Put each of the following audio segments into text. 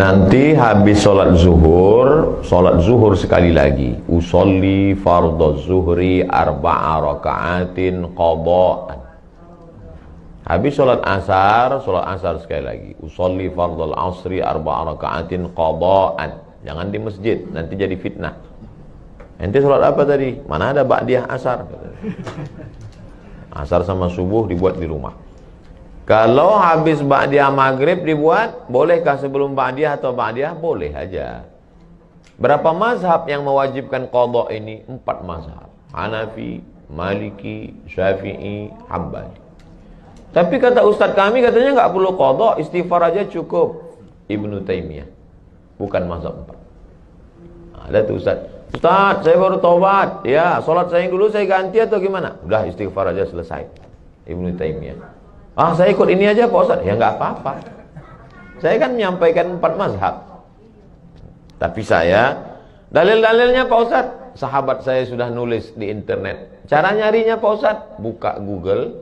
Nanti habis sholat zuhur sekali lagi. Usolli fardhu zuhri arba'a raka'atin qada'an. Habis sholat asar sekali lagi. Usolli fardhu asri arba'a raka'atin qada'an. Jangan di masjid, nanti jadi fitnah. Nanti sholat apa tadi? Mana ada ba'diyah asar? Asar sama subuh dibuat di rumah. Kalau habis ba'diyah maghrib dibuat, bolehkah sebelum ba'diyah atau ba'diyah? Boleh aja. Berapa mazhab yang mewajibkan qadha ini? 4 mazhab. Hanafi, Maliki, Syafi'i, Hambali. Tapi kata ustadz kami katanya nggak perlu qadha, istighfar aja cukup. Ibnu Taimiyah. Bukan mazhab 4. Ada tuh ustadz. Ustadz, saya baru taubat. Ya, sholat saya yang dulu saya ganti atau gimana? Udah istighfar aja selesai. Ibnu Taimiyah. Ah, saya ikut ini aja Pak Ustadz. Ya nggak apa-apa. Saya kan menyampaikan 4 mazhab. Tapi saya, dalil-dalilnya Pak Ustadz, sahabat saya sudah nulis di internet. Cara nyarinya Pak Ustadz, buka Google,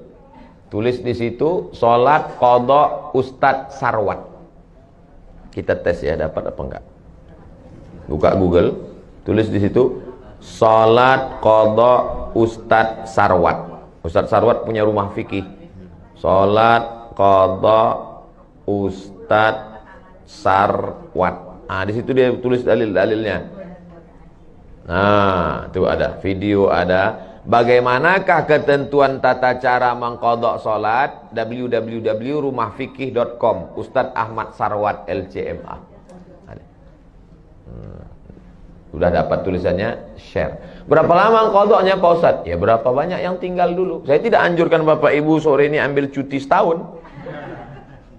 tulis di situ sholat qadha Ustadz Sarwat. Kita tes ya, dapat apa enggak. Buka Google, tulis di situ sholat qadha Ustadz Sarwat. Ustadz Sarwat punya rumah fikih. Sholat qadha Ustadz Sarwat. Nah, di situ dia tulis dalil-dalilnya. Nah, itu ada video, ada bagaimanakah ketentuan tata cara mengqadha sholat, www.rumahfikih.com, Ustadz Ahmad Sarwat LCMA. Sudah dapat tulisannya, share. Berapa lama qadhanya Pak Ustadz? Ya berapa banyak yang tinggal dulu. Saya tidak anjurkan Bapak Ibu sore ini ambil cuti setahun.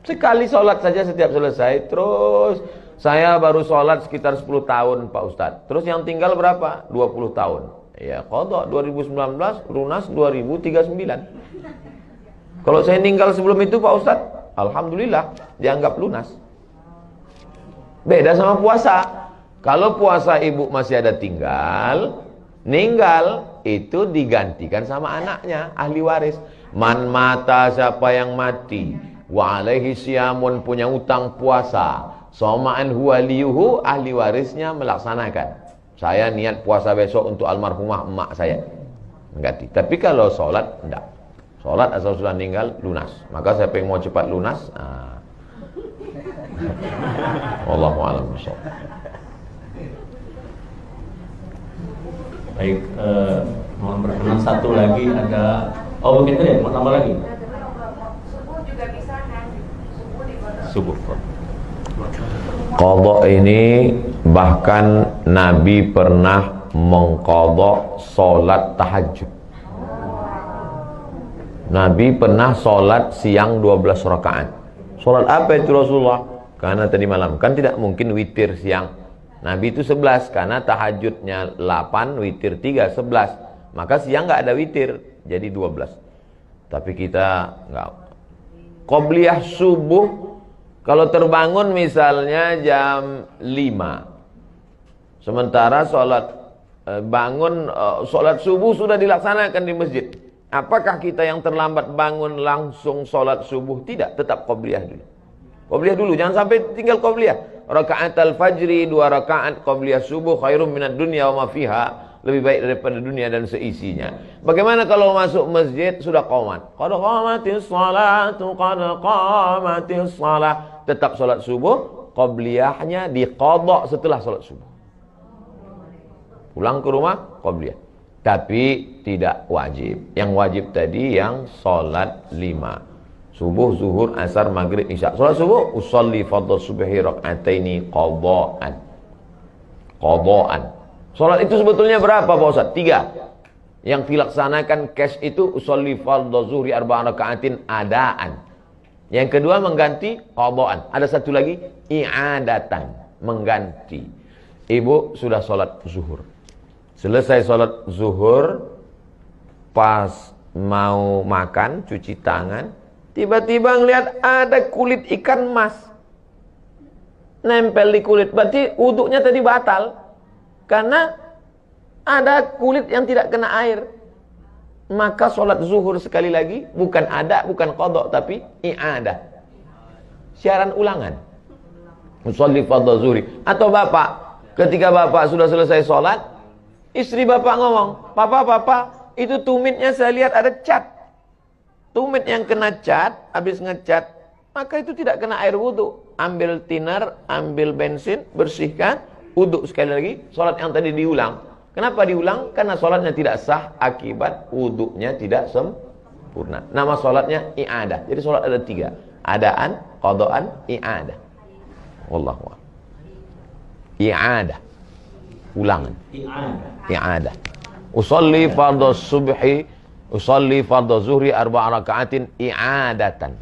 Sekali sholat saja setiap selesai. Terus saya baru sholat sekitar 10 tahun Pak Ustadz. Terus yang tinggal berapa? 20 tahun. Ya qadha 2019, lunas 2039. Kalau saya tinggal sebelum itu Pak Ustadz, alhamdulillah dianggap lunas. Beda sama puasa. Kalau puasa ibu masih ada ninggal itu digantikan sama anaknya, ahli waris. Man mata, siapa yang mati, wa alaihi siyamun, punya utang puasa, soma'an huwa liyuhu, ahli warisnya melaksanakan. Saya niat puasa besok untuk almarhumah emak saya, ganti. Tapi kalau sholat, enggak. Sholat asal sudah meninggal, lunas. Maka siapa yang mau cepat lunas, wallahu a'lam bishawab. Baik, mohon berkenan satu lagi ada. Oh begitu ya, mau tambah lagi? Subuh juga bisa kan? Subuh. Qadha ini bahkan Nabi pernah mengqadha sholat tahajud. Nabi pernah sholat siang 12 rakaat. Sholat apa itu Rasulullah? Karena tadi malam kan tidak mungkin witir siang. Nabi itu 11 karena tahajudnya 8, witir 3, 11. Maka siang nggak ada witir, jadi 12. Tapi kita nggak. Qobliyah subuh kalau terbangun misalnya jam 5. Sementara sholat subuh sudah dilaksanakan di masjid. Apakah kita yang terlambat bangun langsung sholat subuh? Tidak, tetap qobliyah dulu. Qobliyah dulu, jangan sampai tinggal qobliyah. Rakaat al-fajri 2 rakaat qobliyah subuh khairum minad dunya wa ma fiha, lebih baik daripada dunia dan seisinya. Bagaimana kalau masuk masjid sudah qomat? Qad qamatis shalatu, qad qamatis shalah. Tetap salat subuh, qobliyahnya diqadha setelah salat subuh. Pulang ke rumah qobliyah. Tapi tidak wajib. Yang wajib tadi yang salat 5. Subuh, zuhur, asar, maghrib, isya. Salat subuh, usolli fardhu subhi rak'ataini qadha'an. Qadha'an. Salat itu sebetulnya berapa Pak Ustaz? 3. Yang dilaksanakan cash itu usolli fardhu zuhri arba'a raka'atin adaan. Yang kedua mengganti qadha'an. Ada satu lagi i'adatan, mengganti. Ibu sudah salat zuhur. Selesai salat zuhur, pas mau makan, cuci tangan, tiba-tiba ngelihat ada kulit ikan mas nempel di kulit. Berarti wuduknya tadi batal karena ada kulit yang tidak kena air. Maka sholat zuhur sekali lagi bukan ada, bukan qadha, tapi i'adah, siaran ulangan. Usolli fardhu zuhri. Atau bapak, ketika bapak sudah selesai sholat, istri bapak ngomong, papa, itu tumitnya saya lihat ada cat. Tumit yang kena cat, habis ngecat, maka itu tidak kena air wudhu. Ambil thinner, ambil bensin, bersihkan, wudhu sekali lagi, sholat yang tadi diulang. Kenapa diulang? Karena sholatnya tidak sah akibat wudhunya tidak sempurna. Nama sholatnya i'adah. Jadi sholat ada 3. Adaan, qadaan, i'adah. Wallahu a'lam. I'adah. Ulangan. I'adah. Usolli fardhu subhi, usolli fardhu zuhri 4 raka'atin i'adatan.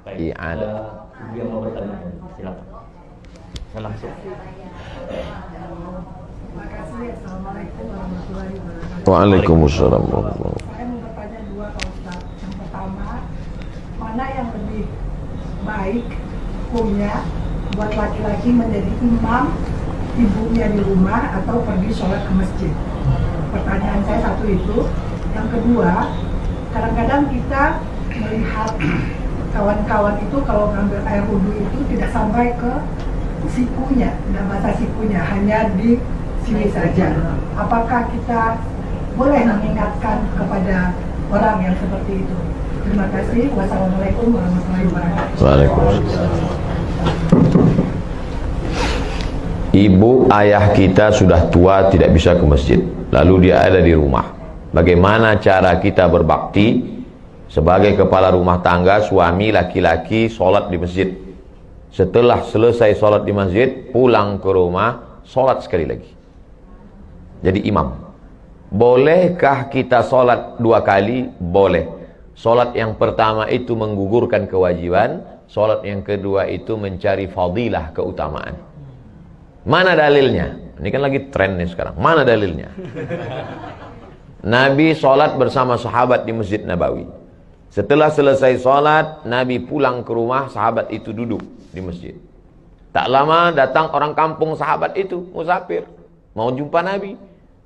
Baik. I'adah. Dia mau bertanya, silakan. Saya langsung. Terima kasih. Assalamualaikum warahmatullahi wabarakatuh. Waalaikumsalam warahmatullahi wabarakatuh. Saya mau bertanya 2 Pak Ustaz. Yang pertama, mana yang lebih baik hukumnya buat laki-laki menjadi imam ibunya di rumah atau pergi sholat ke masjid? Pertanyaan saya satu itu. Yang kedua, kadang-kadang kita melihat kawan-kawan itu kalau ngambil air wudhu itu tidak sampai ke sikunya, tidak basah sikunya, hanya di sini saja. Apakah kita boleh mengingatkan kepada orang yang seperti itu? Terima kasih. Wassalamualaikum warahmatullahi wabarakatuh. Waalaikumsalam. Ibu ayah kita sudah tua, tidak bisa ke masjid, lalu dia ada di rumah. Bagaimana cara kita berbakti sebagai kepala rumah tangga, suami laki-laki sholat di masjid? Setelah selesai sholat di masjid, pulang ke rumah, sholat sekali lagi. Jadi imam. Bolehkah kita sholat 2 kali? Boleh. Sholat yang pertama itu menggugurkan kewajiban, sholat yang kedua itu mencari fadilah, keutamaan. Mana dalilnya? Ini kan lagi tren nih sekarang. Mana dalilnya? Nabi sholat bersama sahabat di Masjid Nabawi. Setelah selesai sholat, Nabi pulang ke rumah, sahabat itu duduk di masjid. Tak lama datang orang kampung sahabat itu, musafir, mau jumpa Nabi.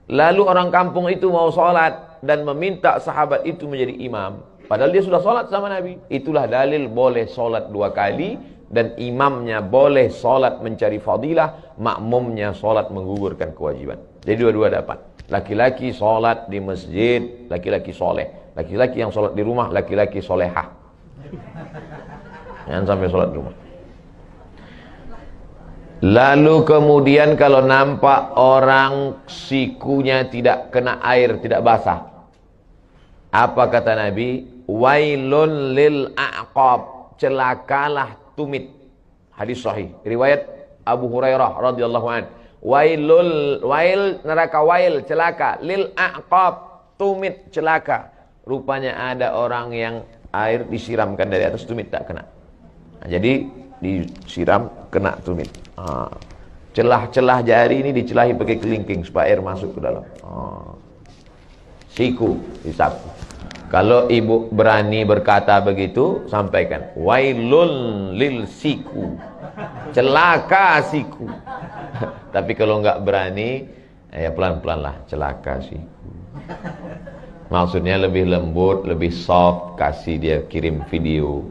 Lalu orang kampung itu mau sholat dan meminta sahabat itu menjadi imam. Padahal dia sudah sholat sama Nabi. Itulah dalil boleh sholat 2 kali, dan imamnya boleh sholat mencari fadilah, makmumnya sholat menggugurkan kewajiban. Jadi dua-dua dapat. Laki-laki sholat di masjid, laki-laki soleh. Laki-laki yang sholat di rumah, laki-laki solehah. Jangan sampai sholat di rumah. Lalu kemudian kalau nampak orang sikunya tidak kena air, tidak basah, apa kata Nabi? Wailun lil a'qab, celakalah tumit. Hadis sahih, riwayat Abu Hurairah radhiyallahu anhu. Wail neraka, wail celaka, lil a'qab tumit celaka. Rupanya ada orang yang air disiramkan dari atas, tumit tak kena. Nah, jadi disiram kena tumit. Celah-celah jari ini dicelahi pakai kelingking supaya air masuk ke dalam. Siku disapu. Kalau ibu berani berkata begitu, sampaikan wailun lil siku, celaka siku. Tapi kalau nggak berani, ya pelan-pelan lah, celaka siku. Maksudnya lebih lembut, lebih soft, kasih dia kirim video,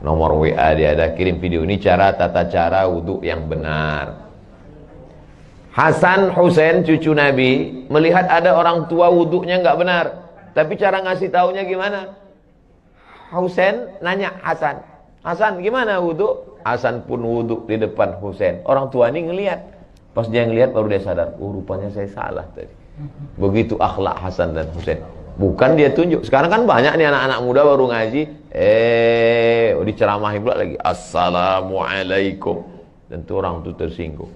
nomor WA dia ada, kirim video. Ini cara, tata cara wudhu yang benar. Hasan Husain cucu Nabi melihat ada orang tua wudhunya nggak benar, tapi cara ngasih taunya gimana? Husain nanya Hasan, Hasan gimana wudhu? Hasan pun wudhu di depan Husain. Orang tua ini ngelihat, pas dia ngelihat baru dia sadar, oh rupanya saya salah tadi. Begitu akhlak Hasan dan Husain. Bukan dia tunjuk. Sekarang kan banyak nih anak-anak muda baru ngaji, diceramahi pula lagi, Assalamualaikum. Tentu orang itu tersinggung.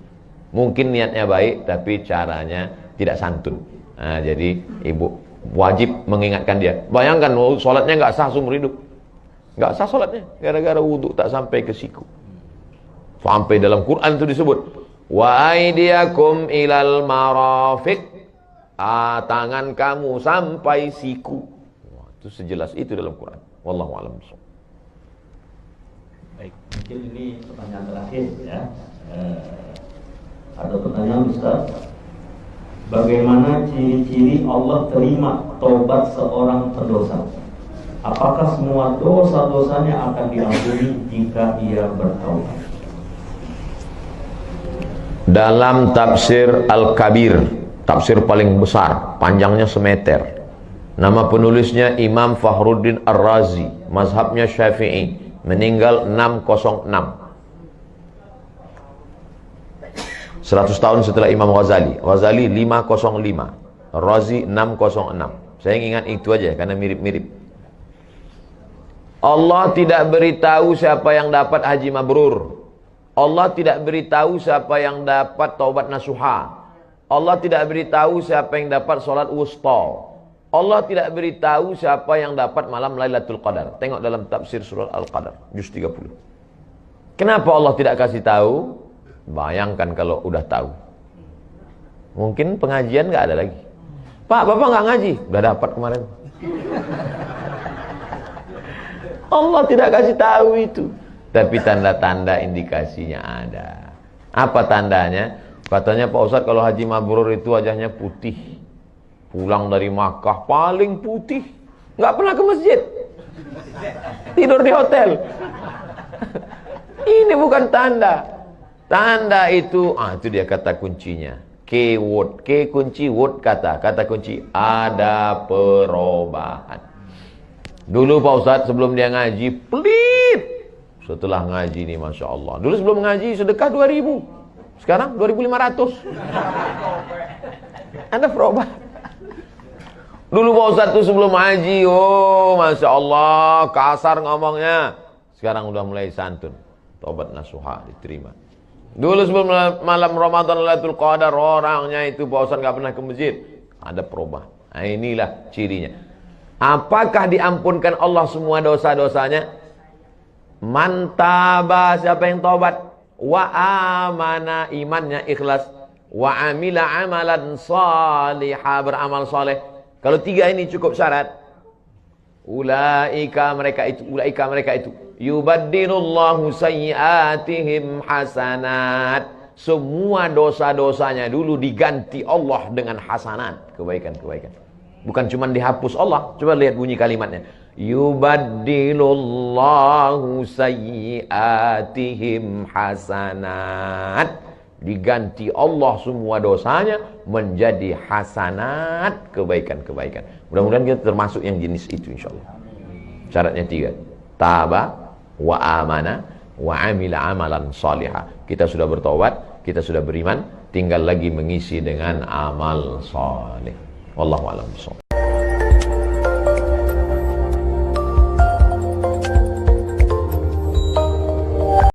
Mungkin niatnya baik, tapi caranya tidak santun. Nah, jadi ibu wajib mengingatkan dia. Bayangkan, sholatnya nggak sah seumur hidup. Nggak sah sholatnya, gara-gara wudhu tak sampai ke siku. Sampai dalam Quran itu disebut, wa aidiakum ilal marafiq, tangan kamu sampai siku. Wah, itu sejelas itu dalam Quran. Wallahu a'lam. Baik, mungkin ini pertanyaan terakhir ya. Ada pertanyaan Ustaz, bagaimana ciri-ciri Allah terima taubat seorang pendosa? Apakah semua dosa-dosanya akan diampuni jika ia bertaubat? dalam tafsir Al-Kabir, tafsir paling besar, panjangnya semeter. Nama penulisnya Imam Fakhruddin Ar-Razi, mazhabnya Syafi'i, meninggal 606. 100 tahun setelah Imam Ghazali. Ghazali 505, Razi 606. Saya ingat itu aja karena mirip-mirip. Allah tidak beritahu siapa yang dapat haji mabrur. Allah tidak beritahu siapa yang dapat taubat nasuha. Allah tidak beritahu siapa yang dapat salat wusta. Allah tidak beritahu siapa yang dapat malam Lailatul Qadar. Tengok dalam tafsir surah Al-Qadar, juz 30. Kenapa Allah tidak kasih tahu? Bayangkan kalau udah tahu. Mungkin pengajian nggak ada lagi. Pak, Bapak nggak ngaji? Udah dapat kemarin. Allah tidak kasih tahu itu. Tapi tanda-tanda indikasinya ada. Apa tandanya? Katanya Pak Ustadz kalau haji mabrur itu wajahnya putih. Pulang dari Makkah paling putih. Nggak pernah ke masjid. Tidur di hotel. Ini bukan tanda. Tanda itu, itu dia kata kuncinya. Keyword, ke kunci, word kata. Kata kunci, ada perubahan. Dulu Pak Ustadz sebelum dia ngaji, pelit. Setelah ngaji nih Masya Allah. Dulu sebelum ngaji sedekah 2.000. Sekarang 2.500. Ada perubahan. Dulu Pak Ustadz tuh sebelum ngaji, Masya Allah, kasar ngomongnya. Sekarang udah mulai santun. Taubat nasuha diterima. Dulu sebelum malam Ramadan Lailatul Qadar, orangnya itu Pak Ustadz gak pernah ke masjid. Ada perubahan. Nah, inilah cirinya. Apakah diampunkan Allah semua dosa-dosanya? Mantaba, siapa yang taubat? Wa amana, imannya ikhlas. Wa amila amalan salihah, beramal saleh. Kalau 3 ini cukup syarat. Ulaika mereka itu yubaddilullahu sayyiatihim hasanat. Semua dosa-dosanya dulu diganti Allah dengan hasanat, kebaikan-kebaikan. Bukan cuma dihapus Allah. Coba lihat bunyi kalimatnya. Yubaddilullahu sayyiatihim hasanat. Diganti Allah semua dosanya menjadi hasanat, kebaikan-kebaikan. Mudah-mudahan kita termasuk yang jenis itu insyaallah. Syaratnya 3. Taba wa amana wa amila amalan salihah. Kita sudah bertobat, kita sudah beriman, tinggal lagi mengisi dengan amal saleh. Wallahu a'lam bishawab.